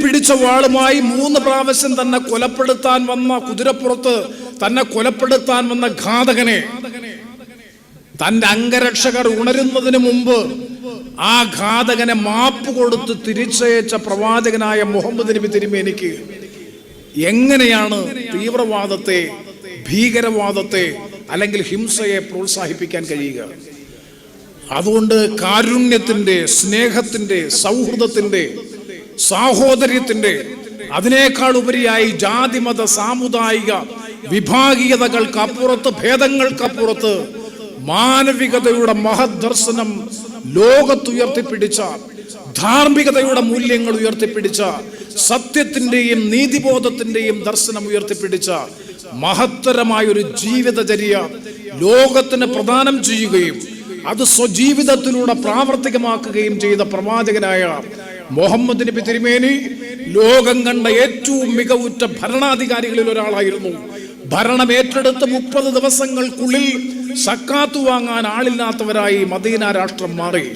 പിടിച്ച വാളുമായി 3 പ്രാവശ്യം തന്നെ കൊലപ്പെടുത്താൻ വന്ന കുതിരപ്പുറത്ത് തന്നെ കൊലപ്പെടുത്താൻ വന്ന ഘാതകനെ തന്റെ അംഗരക്ഷകർ ഉണരുന്നതിന് മുമ്പ് ആ ഘാതകനെ മാപ്പ് കൊടുത്ത് തിരിച്ചയച്ച പ്രവാചകനായ മുഹമ്മദ് നബി തിരുമേനിക്ക് എങ്ങനെയാണ് തീവ്രവാദത്തെ, ഭീകരവാദത്തെ അല്ലെങ്കിൽ ഹിംസയെ പ്രോത്സാഹിപ്പിക്കാൻ കഴിയുക? അതുകൊണ്ട് കാരുണ്യത്തിന്റെ, സ്നേഹത്തിന്റെ, സൗഹൃദത്തിന്റെ, സാഹോദര്യത്തിന്റെ, അതിനേക്കാൾ ഉപരിയായി ജാതിമത സാമുദായിക വിഭാഗീയതകൾക്കപ്പുറത്ത്, ഭേദങ്ങൾക്കപ്പുറത്ത് മാനവികതയുടെ മഹത് ദർശനം ലോകത്തുയർത്തിപ്പിടിച്ച, ധാർമ്മികതയുടെ മൂല്യങ്ങൾ ഉയർത്തിപ്പിടിച്ച, സത്യത്തിന്റെയും നീതിബോധത്തിന്റെയും ദർശനം ഉയർത്തിപ്പിടിച്ച മഹത്തരമായൊരു ജീവിതചര്യ ലോകത്തിന് പ്രദാനം ചെയ്യുകയും അത് സ്വജീവിതത്തിലൂടെ പ്രാവർത്തികമാക്കുകയും ചെയ്ത പ്രവാചകനായ മുഹമ്മദ് നബി തിരുമേനി ലോകം കണ്ട ഏറ്റവും മികവുറ്റ ഭരണാധികാരികളിൽ ഒരാളായിരുന്നു. ഭരണം ഏറ്റെടുത്ത് 30 ദിവസങ്ങൾക്കുള്ളിൽ സക്കാത്ത് വാങ്ങാൻ ആളില്ലാത്തവരായി മദീന രാഷ്ട്രം മാറി.